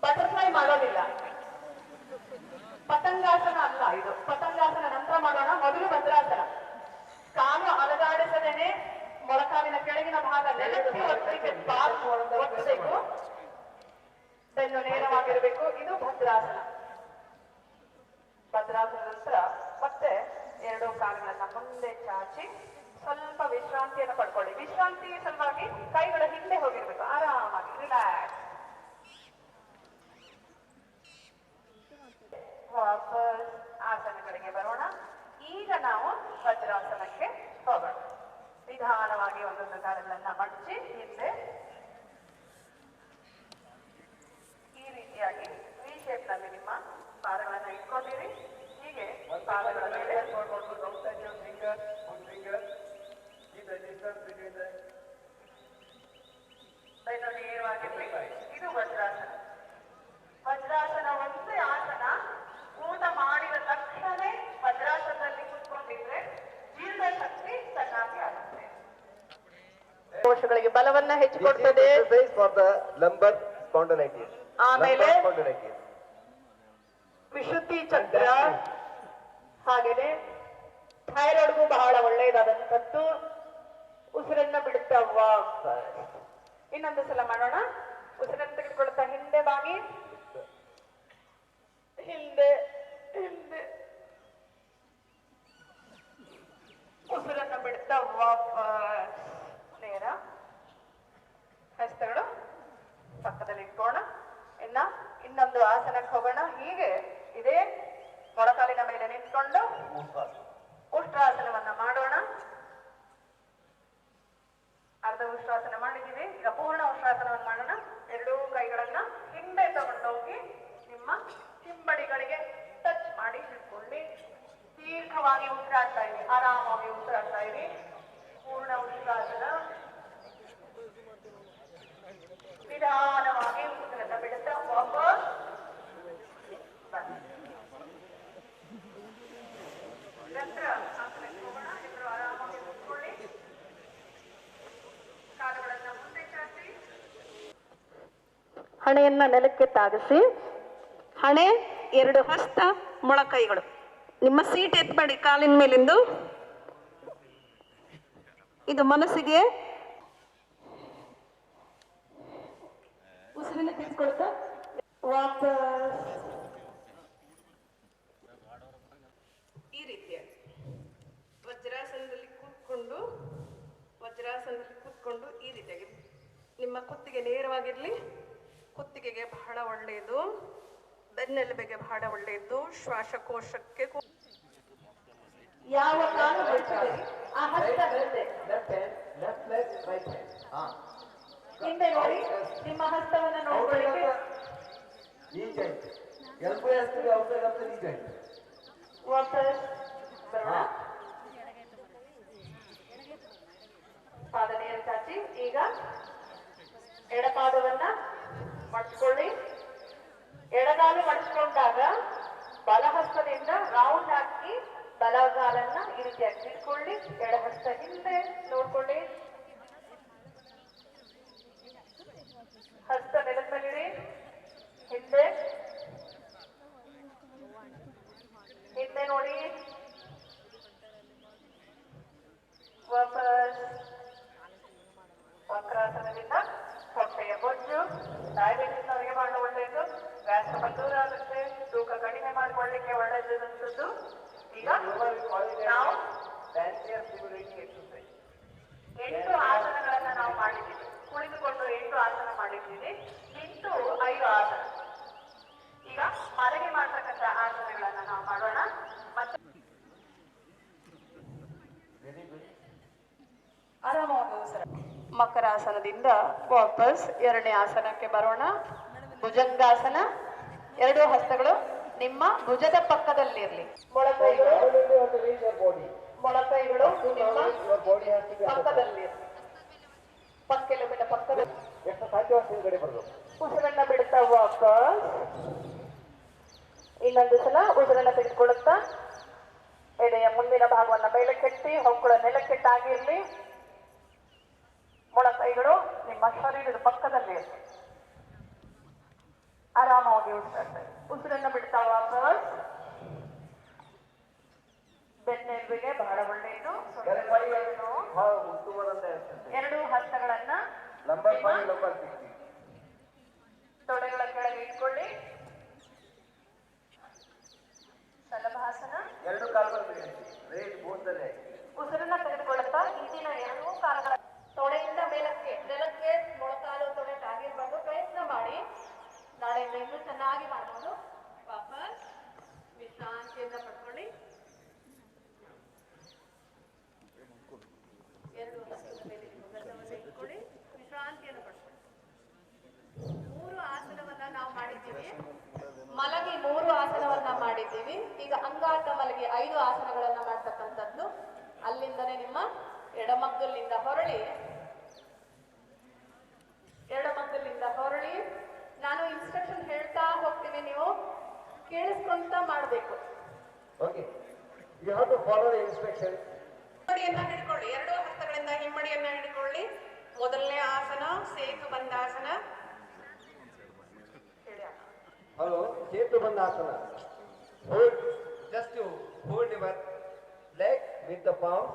ಬಟರ್ಫ್ಲೈ ಮಾಡೋದಿಲ್ಲ, ಪತಂಗಾಸನ ಅಲ್ಲ ಇದು. ಪತಂಗಾಸನ ನಂತರ ಮಾಡೋಣ, ಮೊದಲು ಭದ್ರಾಸನ. ಕಾಲು ಅಲಗಾಡಿಸದೇನೆ ಮೊಳಕಾಲಿನ ಕೆಳಗಿನ ಭಾಗ ನೆಲಕ್ಕೆ ಒತ್ತಬೇಕು, ಬೆನ್ನು ನೇರವಾಗಿರಬೇಕು. ಇದು ಭದ್ರಾಸನ. ಭದ್ರಾಸನ ನಂತರ ಮತ್ತೆ ಎರಡು ಕಾಲುಗಳನ್ನ ಮುಂದೆ ಚಾಚಿ ಸ್ವಲ್ಪ ವಿಶ್ರಾಂತಿಯನ್ನು ಪಡ್ಕೊಳ್ಳಿ. ವಿಶ್ರಾಂತಿ ಸಲುವಾಗಿ ಕೈಗಳ ಹಿಂದೆ ಹೋಗಿರ್ಬೇಕು, ಆರಾಮಾಗಿ ರಿಲ್ಯಾಕ್ಸ್. ವಾಪಸ್ ಆಸನಗಳಿಗೆ ಬರೋಣ. ಈಗ ನಾವು ವಜ್ರಾಸನಕ್ಕೆ ಹೋಗೋಣ. ನಿಧಾನವಾಗಿ ಒಂದೊಂದು ಕಾಲುಗಳನ್ನ ಮಡಚಿ ಹಿಂದೆ ಈ ರೀತಿಯಾಗಿ ವಿ ಶೇಪ್ ನಲ್ಲಿ ನಿಮ್ಮ ಪಾದಗಳನ್ನ ಇಟ್ಕೊಂಡಿರಿ. ಹೀಗೆ ಪಾದಗಳ ಮೇಲೆ ಬೆನ್ನು ನೇರವಾಗಿರ್ಲಿ. ಇದು ವಜ್ರಾಸನ. ವಜ್ರಾಸನ ಒಂದೇ ಆಸನ. ಊಟ ಮಾಡಿದ ತಕ್ಷಣ ವಜ್ರಾಸನದಲ್ಲಿ ಕುತ್ಕೊಂಡಿದ್ರೆ ಜೀರ್ಣ ಶಕ್ತಿ ಚೆನ್ನಾಗಿ ಆಗುತ್ತೆ, ಕೋಶಗಳಿಗೆ ಬಲವನ್ನ ಹೆಚ್ಚಿಕೊಡ್ತದೆ. ಆಮೇಲೆ ವಿಶುದ್ಧಿ ಚಕ್ರ, ಹಾಗೇನೆ ಥೈರಾಯ್ಡ್ಗೂ ಬಹಳ ಒಳ್ಳೆಯದಾದಂಥದ್ದು. ಉಸಿರನ್ನ ಬಿಡುತ್ತಾ ವಾಪಸ್. ಇನ್ನೊಂದು ಸಲ ಮಾಡೋಣ. ಉಸಿರನ್ನು ತೆಗೆದುಕೊಳ್ತಾ ಹಿಂದೆ ಬಾಗಿ, ಹಿಂದೆ ಹಿಂದೆ, ಉಸಿರನ್ನ ಬಿಡುತ್ತಾ ವಾಪಸ್ ನೇರ. ಹಸ್ತಗಳು ಪಕ್ಕದಲ್ಲಿ ಇಟ್ಕೋಣ. ಇನ್ನೊಂದು ಆಸನಕ್ಕೆ ಹೋಗೋಣ. ಹೀಗೆ ಇದೇ ಮೊಳಕಾಲಿನ ಮೇಲೆ ನಿಂತ್ಕೊಂಡು ಉಷ್ಟ್ರಾಸನವನ್ನ ಮಾಡೋಣ. ಅರ್ಧ ಉಷ್ಟ್ರಾಸನ ಮಾಡಿದ್ದೀವಿ, ಈಗ ಪೂರ್ಣ ಉಷ್ಟ್ರಾಸನವನ್ನು ಮಾಡೋಣ. ಎರಡೂ ಕೈಗಳನ್ನ ಹಿಂದೆ ತಗೊಂಡೋಗಿ ನಿಮ್ಮ ಹಿಂಬಡಿಗಳಿಗೆ ಟಚ್ ಮಾಡಿ ಹಿಡ್ಕೊಳ್ಳಿ. ದೀರ್ಘವಾಗಿ ಉಸಿರಾಡ್ತಾ ಇರಿ, ಆರಾಮಾಗಿ ಉಸಿರಾಡ್ತಾ ಇರಿ. ಪೂರ್ಣ ಉಷ್ಟ್ರಾಸನ. ನಿಧಾನವಾಗಿ ಉಸಿರನ್ನ ಬಿಡುತ್ತಾ ವಾಪಸ್ ಬನ್ನಿ. ನಂತರ ಆಸನಕ್ಕೆ ಹೋಗೋಣ. ಎಲ್ಲರೂ ಆರಾಮಾಗಿ ಕೂತ್ಕೊಳ್ಳಿ. ಕಾಲುಗಳನ್ನ ಮುಂದೆ ಚಾಚಿ, ಹಣೆಯನ್ನ ನೆಲಕ್ಕೆ ತಾಗಿಸಿ, ಹಣೆ ಎರಡು ಹಸ್ತ ಮೊಳಕೈಗಳು. ನಿಮ್ಮ ಸೀಟ್ ಎತ್ಬೇಡಿ ಕಾಲಿನ ಮೇಲಿಂದು. ಇದು ಮನಸ್ಸಿಗೆ ಉಸಿರನ್ನ ತೆಗೆದುಕೊಳ್ತಾ ವಾಪಸ್ ಈ ರೀತಿಯಾಗಿ ವಜ್ರಾಸನದಲ್ಲಿ ಕೂತ್ಕೊಂಡು ಈ ರೀತಿಯಾಗಿ ನಿಮ್ಮ ಕುತ್ತಿಗೆ ನೇರವಾಗಿರ್ಲಿ. ಕುತ್ತಿಗೆಗೆ ಬಹಳ ಒಳ್ಳೆಯದು, ಬೆನ್ನೆಲುಬಿಗೆ ಬಹಳ ಒಳ್ಳೆಯದು, ಶ್ವಾಸಕೋಶಕ್ಕೆ. ಯಾವ ಕಾಲು ಬರ್ತದೆ ಆ ಹಸ್ತ ಹಿಂದೆ ನೋಡಿ. ನಿಮ್ಮ ಹಸ್ತವನ್ನ ನೋಡ್ಕೊಳ್ಳಿಕ್ಕೆ ವಾಪಸ್ ಬರೋಣ. ಪಾದ ನೇರ ಚಾಚಿ. ಈಗ ಎಡಪಾದವನ್ನ ಮಡಿಸ್ಕೊಳ್ಳಿ. ಎಡಗಾಲು ಮಡಿಸ್ಕೊಂಡಾಗ ಬಲಹಸ್ತದಿಂದ ರೌಂಡ್ ಹಾಕಿ ಬಲಗಾಲನ್ನ ಈ ರೀತಿಯಾಗಿ ಇಟ್ಕೊಳ್ಳಿ. ಎಡಹಸ್ತ ಹಿಂದೆ ನೋಡ್ಕೊಳ್ಳಿ. ಹಸ್ತ ನೆಲದ ಮೇಲಿಡಿ. ಹಿಂದೆ ಹಿಂದೆ ನೋಡಿ. ವಾಪಸ್ ವಕ್ರಾಸನದಿಂದ ಹೊಟ್ಟೆಯ ಬೊಜ್ಜು, ಡಯಾಬಿಟಿಸ್ ಅವರಿಗೆ ಬಹಳ ಒಳ್ಳೆಯದು. ಗ್ಯಾಸ್ ದೂರ ಆಗುತ್ತೆ, ತೂಕ ಕಡಿಮೆ ಮಾಡಿಕೊಳ್ಳಿಕ್ಕೆ ಒಳ್ಳೆಯದಂಥದ್ದು. ಈಗ ನಾವು 8 ಆಸನಗಳನ್ನ ನಾವು ಮಾಡಿದ್ದೀವಿ. ಕುಳಿತುಕೊಂಡು 8 ಆಸನ ಮಾಡಿದ್ದೀವಿ. ನಿಂತು 5 ಆಸನ. ಈಗ ಮಲಗಿ ಮಾಡ್ತಕ್ಕಂಥ ಆಸನಗಳನ್ನ ನಾವು ಮಾಡೋಣ. ಮತ್ತೆ ಆರಾಮಾಗಿ ಮಕರಾಸನದಿಂದ ವಾಪಸ್ 2ನೇ ಆಸನಕ್ಕೆ ಬರೋಣ. ಭುಜಂಗಾಸನ. 2 ಹಸ್ತಗಳು ನಿಮ್ಮ ಭುಜದ ಪಕ್ಕದಲ್ಲಿರಲಿ. ಮೊಳಕೈಗಳು ನಿಮ್ಮ ಪಕ್ಕದಲ್ಲಿ, ಪಕ್ಕೆಲುಬಿನ ಪಕ್ಕದಲ್ಲಿ. ಉಸಿರನ್ನ ಬಿಡುತ್ತಾ ವಾಪಸ್. ಇನ್ನೊಂದು ಸಲ ಉಸಿರನ್ನ ತೆಗೆದುಕೊಳ್ಳುತ್ತಾ ಎದೆಯ ಮುಂದಿನ ಭಾಗವನ್ನ ಮೇಲೆ ಕೆತ್ತಿ ಹೊಕ್ಕಳ ನೆಲಕ್ಕೆಟ್ಟಾಗಿರ್ಲಿ. ಶರೀರದ ಪಕ್ಕದಲ್ಲಿ ಆರಾಮಾಗಿ ಉಸಿರಾಡ್ತಾ ಉಸಿರನ್ನ ಬಿಡ್ತಾ ವಾಪಸ್ ಬೆನ್ನೆಲುಬಿಗೆ ಬಹಳ ಒಳ್ಳೆಯದು. ಎರಡು ಹಸ್ತಗಳನ್ನ ತೊಡೆಗಳ ಕೆಳಗೆ ಇಟ್ಕೊಳ್ಳಿ. ಸಲಭಾಸನ. ಎರಡು ಕಾಲುಗಳು ಉಸಿರನ್ನ ತೆಗೆದುಕೊಳ್ಳುತ್ತಾ ಹಿಂದಿನ ಎರಡೂ ಕಾಲುಗಳ ತೊಡೆಯಿಂದ ನೆಲಕ್ಕೆ ಮೊಳಕಾಲು ತೊಡೆ ಆಗಿರ್ಬಾರ್ದು. ಪ್ರಯತ್ನ ಮಾಡಿ. ನಾಳೆಯಿಂದ ಇನ್ನೂ ಚೆನ್ನಾಗಿ ಮಾಡ್ಬೋದು. ವಾಪಸ್ ವಿಶ್ರಾಂತಿಯಿಂದ ಪಡ್ಕೊಳ್ಳಿ. ಎರಡು ಹಸ್ತದ ಮೇಲೆ ಗದ್ದವನ್ನು ಇಟ್ಕೊಳ್ಳಿ. ವಿಶ್ರಾಂತಿಯನ್ನು ಪಡ್ಕೊಳ್ಳಿ. 3 ಆಸನವನ್ನ ನಾವು ಮಾಡಿದ್ದೀವಿ. ಮಲಗಿ 3 ಆಸನವನ್ನ ಮಾಡಿದ್ದೀವಿ. ಈಗ ಅಂಗಾತ ಮಲಗಿ 5 ಆಸನಗಳನ್ನ ಮಾಡ್ತಕ್ಕಂಥದ್ದು. ಅಲ್ಲಿಂದನೇ ನಿಮ್ಮ ಎಡಮಗ್ಗಲಿಂದ ಹೊರಳಿ ನಾನು ಇನ್ಸ್ಟ್ರಕ್ಷನ್ ಹೇಳ್ತಾ ಹೋಗ್ತೀನಿ, ನೀವು ಕೇಳಿಸ್ಕೊಂತ ಮಾಡಬೇಕು. Okay, you have to follow the instruction. ಹಿಮ್ಮಡಿಯನ್ನ ಹಿಡ್ಕೊಳ್ಳಿ. 2 ಹಸ್ತಗಳಿಂದ ಹಿಮ್ಮಡಿಯನ್ನ ಹಿಡ್ಕೊಳ್ಳಿ. ಮೊದಲನೇ asana setu bandhasana. Hello, setu bandhasana. Hold, just to hold your leg with the palm.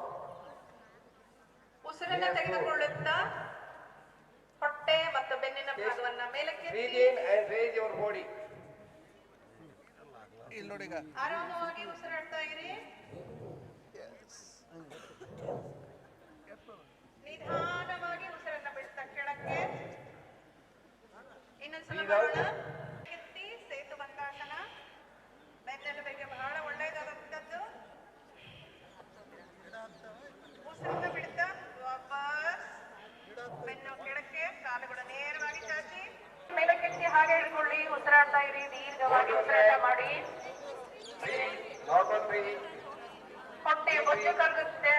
ಉಸಿರನ್ನ ತೆಗೆದುಕೊಳ್ಳುತ್ತಾ ಹೊಟ್ಟೆ ಮತ್ತು ಬೆನ್ನಿನ ಭಾಗವನ್ನ ಮೇಲಕ್ಕೆ breathe in and raise your body. ಆರಾಮವಾಗಿ ಉಸಿರಾಡ್ತಾ ಇರಿ. ನಿಧಾನವಾಗಿ ಉಸಿರನ್ನ ಬಿಡ್ತಾ ಕೆಳಕ್ಕೆ. ಇನ್ನೊಂದ್ಸಲ ಮಾಡೋಣ. ಎತ್ತಿ ಸೇತು ಬಂದಾಸನ. ಬೆನ್ನೆಲುಬಿಗೆ ಬಹಳ ಒಳ್ಳೆಯದಾದಂಥದ್ದು. ಉಸಿರನ್ನ ಬಿಡ್ತಾ ವಾಪಸ್ ಬೆನ್ನು ಕೆಳಕ್ಕೆ, ಕಾಲುಗಳು ನೇರವಾಗಿ ಚಾಚಿ ಮೇಲಕ್ಕೆತ್ತಿ ಹಾಗೆ ಹಿಡ್ಕೊಳ್ಳಿ. ಉಸಿರಾಡ್ತಾ ಇರಿ. ದೀರ್ಘವಾಗಿ ಉಸಿರಾಟ ಮಾಡಿ. ಹೊಟ್ಟೆ ಬೊಜ್ಜು ಕರಗುತ್ತೆ.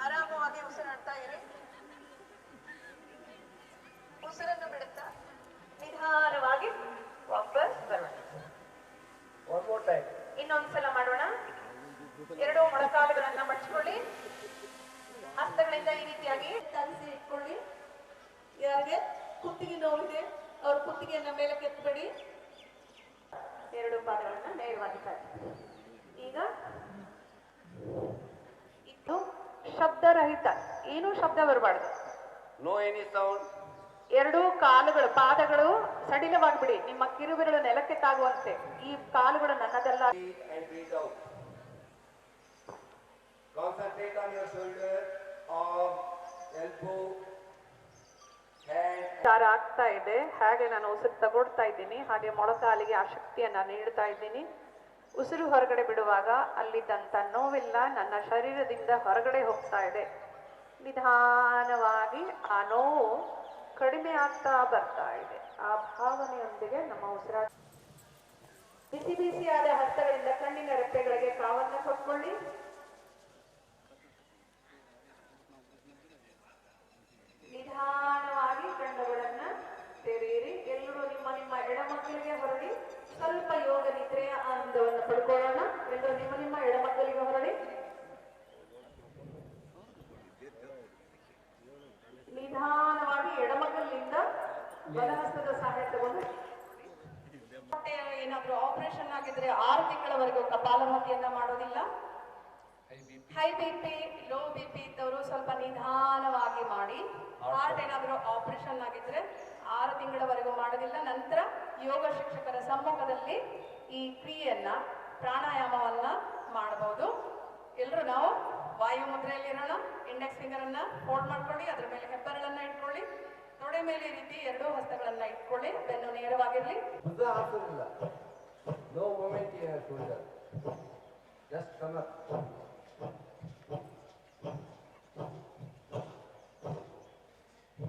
ಆರಾಮವಾಗಿ ಉಸಿರಾಡ್ತಾ ಇರಿ. ಉಸಿರನ್ನು ಬಿಡುತ್ತಾ ನಿಧಾನವಾಗಿ ವಾಪಸ್ ಬರೋಣ. One more time. ಇನ್ನೊಂದ್ಸಲ ಮಾಡೋಣ. 2 ಮೊಣಕಾಲುಗಳನ್ನ ಮಡ್ಚಿಕೊಳ್ಳಿ. ಹಸ್ತಗಳಿಂದ ಈ ರೀತಿಯಾಗಿ ತರಿಸಿ ಇಟ್ಕೊಳ್ಳಿ. ಯಾರಿಗೆ ಕುತ್ತಿಗೆ ನೋವಿದೆ ಅವ್ರ ಕುತ್ತಿಗೆಯನ್ನ ಮೇಲಕ್ಕೆ ಎತ್ತಬೇಡಿ. 2 ಪಾದಗಳನ್ನ ನೇರವಾಗಿ ಚಾಚಿ. ಈಗ ಇದು ಶಬ್ದರಹಿತ, ಏನೂ ಶಬ್ದ ಬರಬಾರ್ದು. No any sound. 2 ಕಾಲುಗಳು ಪಾದಗಳು ಸಡಿಲವಾಗಿಬಿಡಿ. ನಿಮ್ಮ ಕಿರುಬೆರಳು ನೆಲಕ್ಕೆ ತಾಗುವಂತೆ. ಈ ಕಾಲುಗಳು ನನ್ನದಲ್ಲ. And breathe out. Concentrate on your shoulder, arm, elbow, hand. ಆಗ್ತಾ ಇದೆ. ಹಾಗೆ ನಾನು ಉಸಿರು ತಗೊಳ್ತಾ ಇದ್ದೀನಿ. ಹಾಗೆ ಮೊಳಕಾಲಿಗೆ ಆ ಶಕ್ತಿಯನ್ನ ನೀಡ್ತಾ ಇದ್ದೀನಿ. ಉಸಿರು ಹೊರಗಡೆ ಬಿಡುವಾಗ ಅಲ್ಲಿದ್ದಂಥ ನೋವೆಲ್ಲ ನನ್ನ ಶರೀರದಿಂದ ಹೊರಗಡೆ ಹೋಗ್ತಾ ಇದೆ. ನಿಧಾನವಾಗಿ ಆ ನೋವು ಕಡಿಮೆ ಆಗ್ತಾ ಬರ್ತಾ ಇದೆ. ಆ ಭಾವನೆಯೊಂದಿಗೆ ನಮ್ಮ ಉಸಿರಾಟ. ಬಿಸಿ ಬಿಸಿಯಾದ ಹಸ್ತಗಳಿಂದ ಕಣ್ಣಿನ ರೆಪ್ಪೆಗಳಿಗೆ ಕಾವನ್ನ ಕೊಟ್ಕೊಳ್ಳಿ. ನಿಧಾನವಾಗಿ ಕಣ್ಣುಗಳನ್ನ ತೆರೆಯಿರಿ. ಎಲ್ಲರೂ ನಿಮ್ಮ ನಿಮ್ಮ ಎಡಮಕ್ಕಳಿಗೆ ಹೊರಡಿ. ಸ್ವಲ್ಪ ಯೋಗ ನಿದ್ರೆಯ ಆನಂದವನ್ನು ಪಡ್ಕೊಳ್ಳೋಣ. ಎಲ್ಲರೂ ನಿಮ್ಮ ನಿಮ್ಮ ಎಡಮಕ್ಕಳಿಗೆ ಹೊರಡಿ. ನಿಧಾನವಾಗಿ ಎಡಮಗಲಿನಿಂದ ಬಲಹಸ್ತದ ಸಹಾಯ ತಗೊಂಡು ಏನಾದ್ರೂ ಆಪರೇಷನ್ ಆಗಿದ್ರೆ 6 ತಿಂಗಳವರೆಗೂ ಕಪಾಲಭಾತಿಯನ್ನ ಮಾಡೋದಿಲ್ಲ. ಹೈ ಬಿಪಿ, ಲೋ ಬಿಪಿ ಇದ್ದವರು ಸ್ವಲ್ಪ ನಿಧಾನವಾಗಿ ಮಾಡಿ. ಹಾರ್ಟ್ ಏನಾದರೂ ಆಪರೇಷನ್ ಆಗಿದ್ರೆ 6 ತಿಂಗಳವರೆಗೂ ಮಾಡೋದಿಲ್ಲ. ನಂತರ ಯೋಗ ಶಿಕ್ಷಕರ ಸಮ್ಮುಖದಲ್ಲಿ ಈ ಕ್ರಿಯೆಯನ್ನ ಪ್ರಾಣಾಯಾಮವನ್ನ ಮಾಡಬಹುದು. ಎಲ್ಲರೂ ನಾವು ವಾಯು ಮುದ್ರೆಯಲ್ಲಿ ಇರೋಣ. ಇಂಡೆಕ್ಸ್ ಫಿಂಗರ್ ಅನ್ನ ಹೋಲ್ಡ್ ಮಾಡ್ಕೊಳ್ಳಿ. ಅದ್ರ ಮೇಲೆ ಹೆಬ್ಬೆರಳನ್ನ ಇಟ್ಕೊಳ್ಳಿ. ತೊಡೆ ಮೇಲೆ ಈ ರೀತಿ 2 ಹಸ್ತಗಳನ್ನ ಇಟ್ಕೊಳ್ಳಿ. ಬೆನ್ನು ನೇರವಾಗಿರ್ಲಿ. ಭುಜ ಹಾಕೋದಿಲ್ಲ. No movement in your shoulder. Just come up.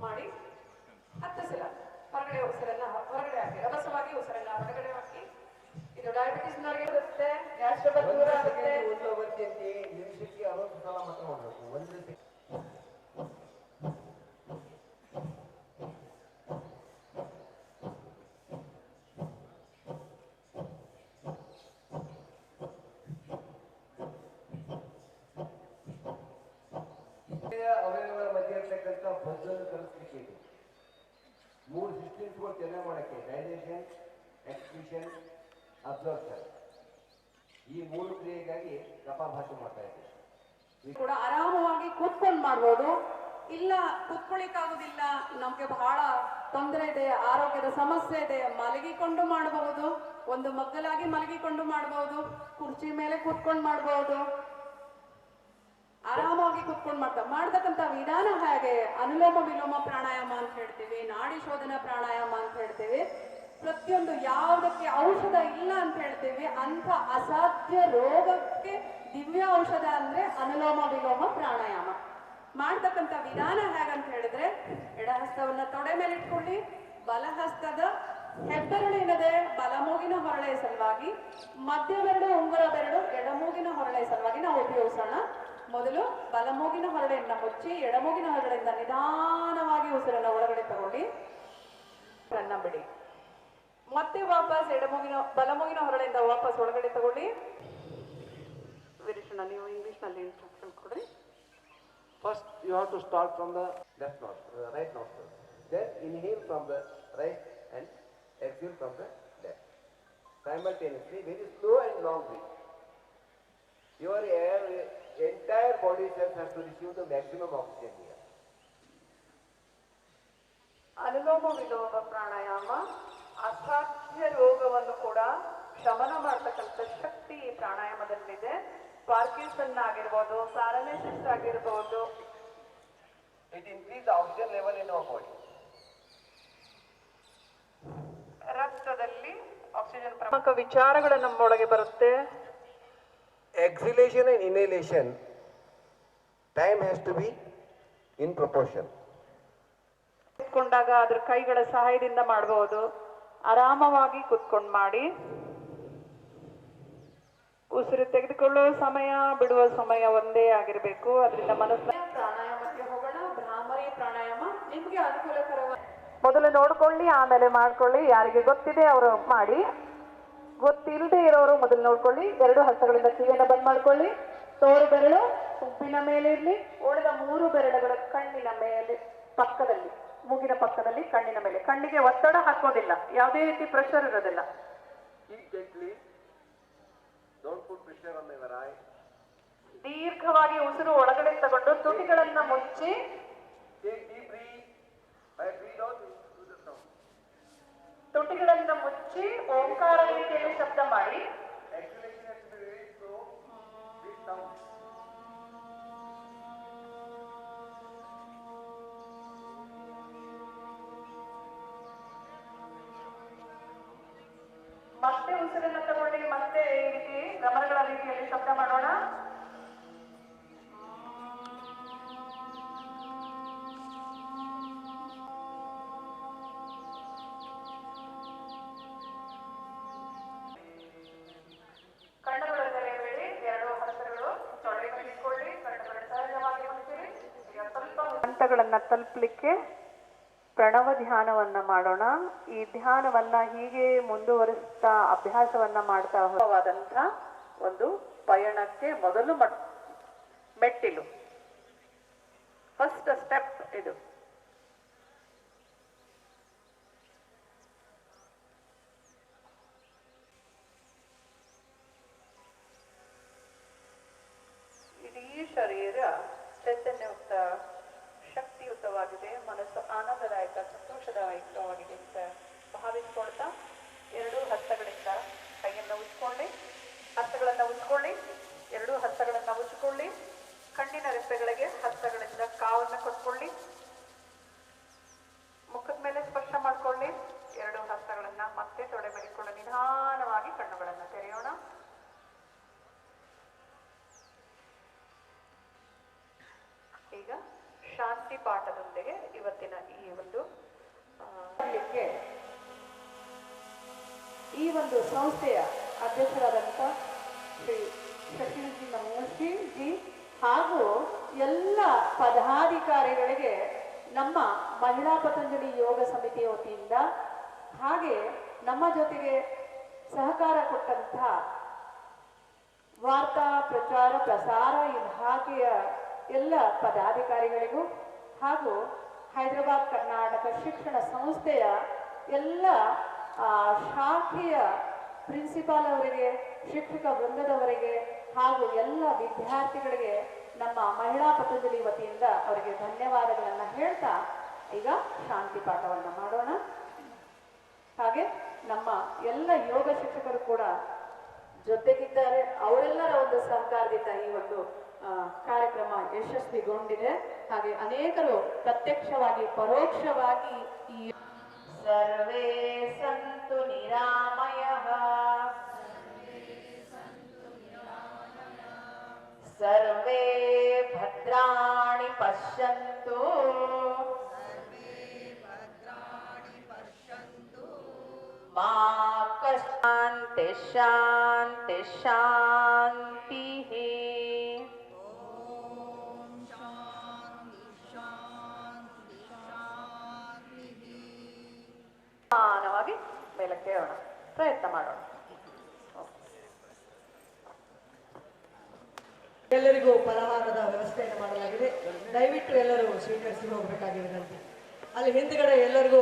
ಮಾಡಿ 10 ಸಲ ಹೊರಗಡೆ ಉಸಿರನ್ನ ಹೊರಗಡೆ ಹಾಕಿ. ರಭಸವಾಗಿ ಉಸಿರನ್ನ ಹೊರಗಡೆ ಹಾಕಿ. ಇದು ಡಯಾಬಿಟಿಸ್ ನವರಿಗೆ ಬರುತ್ತೆ. ಗ್ಯಾಸ್ ಟ್ರಬಲ್ ದೂರ ಆಗುತ್ತೆ. ಒಂದು ಅವಧಿಯಲ್ಲಿ ನಿಮಿಷಕ್ಕೆ 60 ಸಲ ಮಾತ್ರ ಮಾಡಬೇಕು. ಒಂದು ಬಜ್ಜರ್ ಕಲಿಸ್ಲಿಕ್ಕೆ ಇದೆ. 3 ಸಿಸ್ಟಮ್ಸ್ಗಳು ಚೆನ್ನಾಗಿ ಮಾಡೋಕ್ಕೆ ಡೈಜೆಷನ್, ಎಕ್ಸ್ಕ್ರೀಷನ್, ಅಬ್ಸರ್ಪ್ಷನ್, ಈ 3 ಕ್ರಿಯೆಗಾಗಿ ಕಪಾಲಭಾತಿ ಮಾಡ್ತಾ ಇದ್ದೀವಿ. ಕೂಡ ಆರಾಮವಾಗಿ ಕೂತ್ಕೊಂಡು ಮಾಡ್ಬೋದು. ಇಲ್ಲ ಕೂತ್ಕೊಳ್ಳಿಕ್ಕಾಗೋದಿಲ್ಲ, ನಮ್ಗೆ ಬಹಳ ತೊಂದರೆ ಇದೆ, ಆರೋಗ್ಯದ ಸಮಸ್ಯೆ ಇದೆ, ಮಲಗಿಕೊಂಡು ಮಾಡಬಹುದು. ಒಂದು ಮಗ್ಗಲಾಗಿ ಮಲಗಿಕೊಂಡು ಮಾಡಬಹುದು, ಕುರ್ಚಿ ಮೇಲೆ ಕೂತ್ಕೊಂಡು ಮಾಡಬಹುದು, ಆರಾಮಾಗಿ ಕೂತ್ಕೊಂಡು ಮಾಡ್ತಕ್ಕಂಥ ವಿಧಾನ ಹೇಗೆ? ಅನುಲೋಮ ವಿಲೋಮ ಪ್ರಾಣಾಯಾಮ ಅಂತ ಹೇಳ್ತೀವಿ, ನಾಡಿ ಶೋಧನ ಪ್ರಾಣಾಯಾಮ ಅಂತ ಹೇಳ್ತೀವಿ. ಪ್ರತಿಯೊಂದು ಯಾವುದಕ್ಕೆ ಔಷಧ ಇಲ್ಲ ಅಂತ ಹೇಳ್ತೀವಿ, ಅಂತ ಅಸಾಧ್ಯ ರೋಗಕ್ಕೆ ದಿವ್ಯ ಔಷಧ ಅಂದ್ರೆ ಅನುಲೋಮ ವಿಲೋಮ ಪ್ರಾಣಾಯಾಮ. ಮಾಡ್ತಕ್ಕಂಥ ವಿಧಾನ ಹೇಗಂತ ಹೇಳಿದ್ರೆ, ಎಡಹಸ್ತವನ್ನ ತೊಡೆ ಮೇಲೆ ಇಟ್ಕೊಳ್ಳಿ, ಬಲಹಸ್ತದ ಹೆಬ್ಬೆರಳಿನದೆ ಬಲಮೂಗಿನ ಹೊರಳೆಯ ಸಲುವಾಗಿ, ಮಧ್ಯ ಬೆರಳು ಉಂಗುರ ಬೆರಳು ಎಡಮೂಗಿನ ಹೊರಳೆಯ ಸಲುವಾಗಿ ನಾವು ಉಪಯೋಗಿಸೋಣ. ಮೊದಲು ಬಲಮೂಗಿನ ಹೊರಳೆಯನ್ನ ಮುಚ್ಚಿ ಎಡಮೂಗಿನ ಹೊರಳೆಯಿಂದ ನಿಧಾನವಾಗಿ ಉಸಿರನ್ನ ಒಳಗಡೆ ತಗೊಳ್ಳಿ, ಬಿಡಿ. ಮತ್ತೆ ವಾಪಸ್ ಬಲಮೂಗಿನ ಹೊರಳೆಯಿಂದ ವಾಪಸ್ ಒಳಗಡೆ ತಗೊಳ್ಳಿ. ವಿರೀಕ್ಷಣ, ನೀವು ಇಂಗ್ಲಿಷ್ ನಲ್ಲಿ ಇನ್ಸ್ಟ್ರಕ್ಷನ್ ಕೊಡ್ರಿ. First, you have to start from the left nostril, right nostril. Then inhale from the right and exhale from the left. Simultaneously, very slow and long breath. Your entire body cells have to receive the maximum oxygen here. ಅನುಲೋಮ ವಿಲೋಮ ಪ್ರಾಣಾಯಾಮ ಅಸಾಧ್ಯ ರೋಗವನ್ನು ಕೂಡ ಶಮನ ಮಾಡತಕ್ಕಂಥ ಶಕ್ತಿ ಈ ಪ್ರಾಣಾಯಾಮದಲ್ಲಿದೆ. Parkinson ಆಗಿರ್ಬೋದು, paralysis ಆಗಿರ್ಬೋದು. It increases the oxygen level in our body. ರಕ್ತದಲ್ಲಿ oxygen ಪ್ರಮುಖ ವಿಚಾರಗಳು ನಮ್ಮೊಳಗೆ ಬರುತ್ತೆ. Exhalation and inhalation, time has to be in proportion. ಕೂತ್ಕೊಂಡಾಗ ಅದ್ರ ಕೈಗಳ ಸಹಾಯದಿಂದ ಮಾಡಬಹುದು. ಆರಾಮವಾಗಿ ಕೂತ್ಕೊಂಡು ಮಾಡಿ. ಉಸಿರು ತೆಗೆದುಕೊಳ್ಳುವ ಸಮಯ, ಬಿಡುವ ಸಮಯ ಒಂದೇ ಆಗಿರಬೇಕು. ಅದರಿಂದ ಮನಸ್ಸಿನ ಪ್ರಾಣಾಯಾಮಕ್ಕೆ ಹೋಗೋಣ. ಭ್ರಾಮರಿ ಪ್ರಾಣಾಯಾಮ ನಿಮ್ಗೆ ಅನುಕೂಲಕರವಾಗಿ ಮೊದಲು ನೋಡ್ಕೊಳ್ಳಿ, ಆಮೇಲೆ ಮಾಡ್ಕೊಳ್ಳಿ. ಯಾರಿಗೆ ಗೊತ್ತಿದೆ ಅವರು ಮಾಡಿ, ಗೊತ್ತಿಲ್ಲದೆ ಇರೋರು ಮೊದಲು ನೋಡ್ಕೊಳ್ಳಿ. 2 ಹಸ್ತಗಳಿಂದ ಕಿವಿಯನ್ನು ಬಂದ್ ಮಾಡ್ಕೊಳ್ಳಿ. ತೋರು ಬೆರಳು ಹುಬ್ಬಿನ ಮೇಲೆ ಇರಲಿ, ಉಳಿದ 3 ಬೆರಳುಗಳು ಕಣ್ಣಿನ ಮೇಲೆ ಪಕ್ಕದಲ್ಲಿ, ಮೂಗಿನ ಪಕ್ಕದಲ್ಲಿ, ಕಣ್ಣಿನ ಮೇಲೆ. ಕಣ್ಣಿಗೆ ಒತ್ತಡ ಹಾಕೋದಿಲ್ಲ, ಯಾವುದೇ ರೀತಿ ಪ್ರೆಷರ್ ಇರೋದಿಲ್ಲ. Eat gently. Don't put pressure on your eye. ದೀರ್ಘವಾಗಿ ಉಸಿರು ಒಳಗಡೆ ತಗೊಂಡು ತುಟಿಗಳನ್ನ ಮುಚ್ಚಿ, Take deep breath. By breathe out, do the sound. ತುಟಿಗಳನ್ನ ಮುಚ್ಚಿ ಓಂಕಾರ ರೀತಿಯಲ್ಲಿ ಶಬ್ದ ಮಾಡಿ. Exhalation has to be very slow. Breathe down. ಮತ್ತೆ ಉಸಿರನ್ನ ತಗೊಳ್ಳಿ. ಮತ್ತೆ ಈ ರೀತಿ ಗಮನಗಳ ರೀತಿಯಲ್ಲಿ ಶಬ್ದ ಮಾಡೋಣ. ಕಣ್ಣುಗಳ ತೆರೆಯಬೇಡಿ. 2 ಹಸ್ತಗಳು ತೊಡೆ ಮೇಲೆ ಇಟ್ಕೊಳ್ಳಿ. ಕಣ್ಣುಗಳ ಸಹಜವಾಗಿ ಮುಚ್ಚಿರಿ. ಈಗ ಸ್ವಲ್ಪ ಹಂತಗಳನ್ನ ತಲುಪಲಿಕ್ಕೆ ಪ್ರಣವ ಧ್ಯಾನವನ್ನ ಮಾಡೋಣ. ಈ ಧ್ಯಾನವನ್ನ ಹೀಗೆ ಮುಂದುವರಿಸ್ತಾ ಅಭ್ಯಾಸವನ್ನ ಮಾಡ್ತಾ ಹೋದಂತ ಒಂದು ಪಯಣಕ್ಕೆ ಮೊದಲು ಮೆಟ್ಟಿಲು, ಫಸ್ಟ್ ಸ್ಟೆಪ್ ಇದು. ಇಡೀ ಶರೀರ ಚೈತನ್ಯಯುಕ್ತ, ಶಕ್ತಿಯುತವಾಗಿದೆ. ಮನಸ್ಸು ಆನಂದದಾಯಕ, ಸಂತೋಷದಾಯಕವಾಗಿದೆ ಅಂತ ಭಾವಿಸ್ಕೊಳ್ತಾ 2 ಹಸ್ತಗಳಿಂದ ಕೈಯನ್ನು ಉಜ್ಕೊಳ್ಳಿ. ಹಸ್ತಗಳನ್ನು ಉಜ್ಕೊಳ್ಳಿ. 2 ಹಸ್ತಗಳನ್ನು ಉಜ್ಕೊಳ್ಳಿ. ಕಣ್ಣಿನ ರೆಪ್ಪೆಗಳಿಗೆ ಹಸ್ತಗಳಿಂದ ಕಾವನ್ನು ಕೊಟ್ಕೊಳ್ಳಿ. ಮುಖದ ಮೇಲೆ ಸ್ಪರ್ಶ ಮಾಡ್ಕೊಳ್ಳಿ. 2 ಹಸ್ತಗಳನ್ನ ಮತ್ತೆ ತೊಡೆ ಬೆಳಿಕೊಂಡು ನಿಧಾನವಾಗಿ ಕಣ್ಣುಗಳನ್ನು ತೆರೆಯೋಣ. ಈಗ ಶಾಂತಿ ಪಾಠದೊಂದಿಗೆ ಇವತ್ತಿನ ಈ ಒಂದು ಈ ಒಂದು ಸಂಸ್ಥೆಯ ಅಧ್ಯಕ್ಷರಾದಂಥ ಶ್ರೀ ಶಶಿಜಿ ನಮೋಶಿ ಜಿ ಹಾಗೂ ಎಲ್ಲ ಪದಾಧಿಕಾರಿಗಳಿಗೆ ನಮ್ಮ ಮಹಿಳಾ ಪತಂಜಲಿ ಯೋಗ ಸಮಿತಿಯ ವತಿಯಿಂದ, ಹಾಗೆ ನಮ್ಮ ಜೊತೆಗೆ ಸಹಕಾರ ಕೊಟ್ಟಂಥ ವಾರ್ತಾ ಪ್ರಚಾರ ಪ್ರಸಾರ ಇಲಾಖೆಯ ಎಲ್ಲ ಪದಾಧಿಕಾರಿಗಳಿಗೂ ಹಾಗೂ ಹೈದರಾಬಾದ್ ಕರ್ನಾಟಕ ಶಿಕ್ಷಣ ಸಂಸ್ಥೆಯ ಎಲ್ಲ ಶಾಖೆಯ ಪ್ರಿನ್ಸಿಪಾಲ್ ಅವರಿಗೆ, ಶಿಕ್ಷಕ ವೃಂದದವರಿಗೆ ಹಾಗೂ ಎಲ್ಲ ವಿದ್ಯಾರ್ಥಿಗಳಿಗೆ ನಮ್ಮ ಮಹಿಳಾ ಪತಂಜಲಿ ವತಿಯಿಂದ ಅವರಿಗೆ ಧನ್ಯವಾದಗಳನ್ನು ಹೇಳ್ತಾ ಈಗ ಶಾಂತಿ ಪಾಠವನ್ನು ಮಾಡೋಣ. ಹಾಗೆ ನಮ್ಮ ಎಲ್ಲ ಯೋಗ ಶಿಕ್ಷಕರು ಕೂಡ ಜೊತೆಗಿದ್ದಾರೆ. ಅವರೆಲ್ಲರ ಒಂದು ಸಹಕಾರದಿಂದ ಈ ಒಂದು ಕಾರ್ಯಕ್ರಮ ಯಶಸ್ವಿಗೊಂಡಿದೆ. ಹಾಗೆ ಅನೇಕರು ಪ್ರತ್ಯಕ್ಷವಾಗಿ ಪರೋಕ್ಷವಾಗಿ ಈ ಸರ್ವೇ ಸಂತು ನಿರಾಮಯಃ ಸರ್ವೇ ಭದ್ರಾಣಿ ಪಶ್ಯಂತು ಮಾ ಕಶ್ಚಿತ್ ಶಾಂತಿ ಶಾಂತಿ. ನಿಧಾನವಾಗಿ ಮೇಲಕ್ಕೆ ಹೇಳೋಣ, ಪ್ರಯತ್ನ ಮಾಡೋಣ. ಎಲ್ಲರಿಗೂ ಫಲಹಾರದ ವ್ಯವಸ್ಥೆಯನ್ನು ಮಾಡಲಾಗಿದೆ. ದಯವಿಟ್ಟು ಎಲ್ಲರೂ ಸ್ವೀಕರಿಸಿ ಹೋಗಬೇಕಾಗಿ ವಿನಂತಿ. ಅಲ್ಲಿ ಹಿಂದ್ಗಡೆ ಎಲ್ಲರಿಗೂ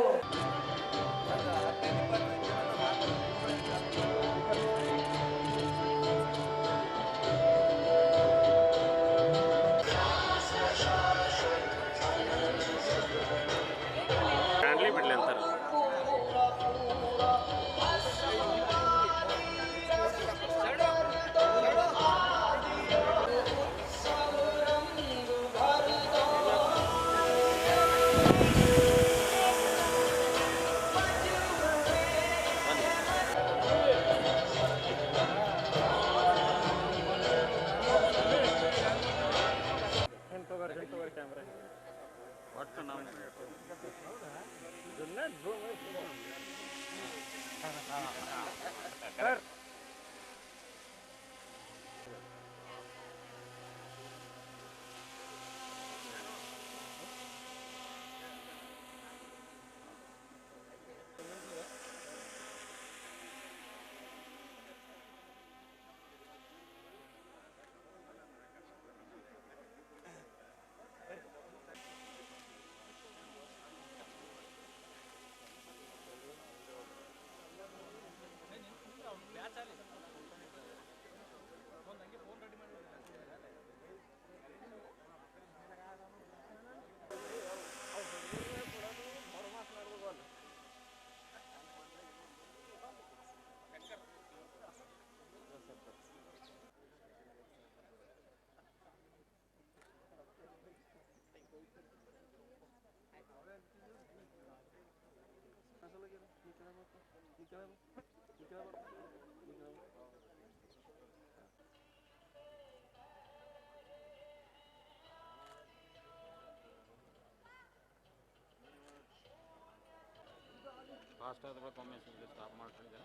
ಫಾಸ್ಟ್ ಆದ ಒಮ್ಮೆ ಸ್ಟಾಪ್ ಮಾಡ್ತಿದ್ದೆ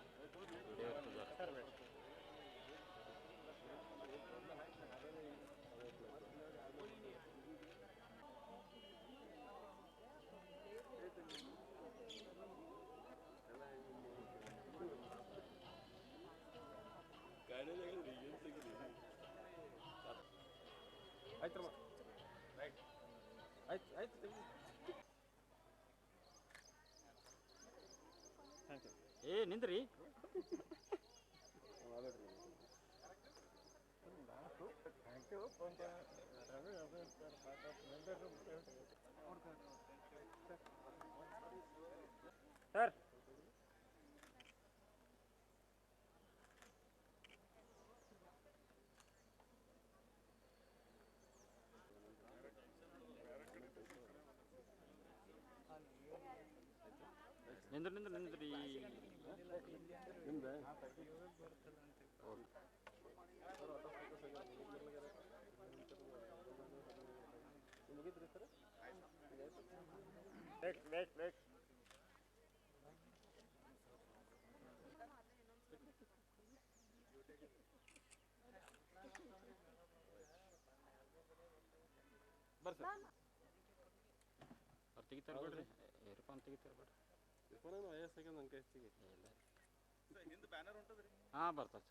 ವಿಡಿಯೋ ಇರ್ತದೆ. ಏ ನಿಂದ್ರಿ ಸರ್. ನಿಂದ್ರಿ ತೆಗಿತಾರೆ ಬಿಡ್ರಿ, ಇರ್ಫಾನ್ ತೆಗಿತಾರೆ ಬಿಡ್ರಿ. ಹಾಂ ಬರ್ತದೆ.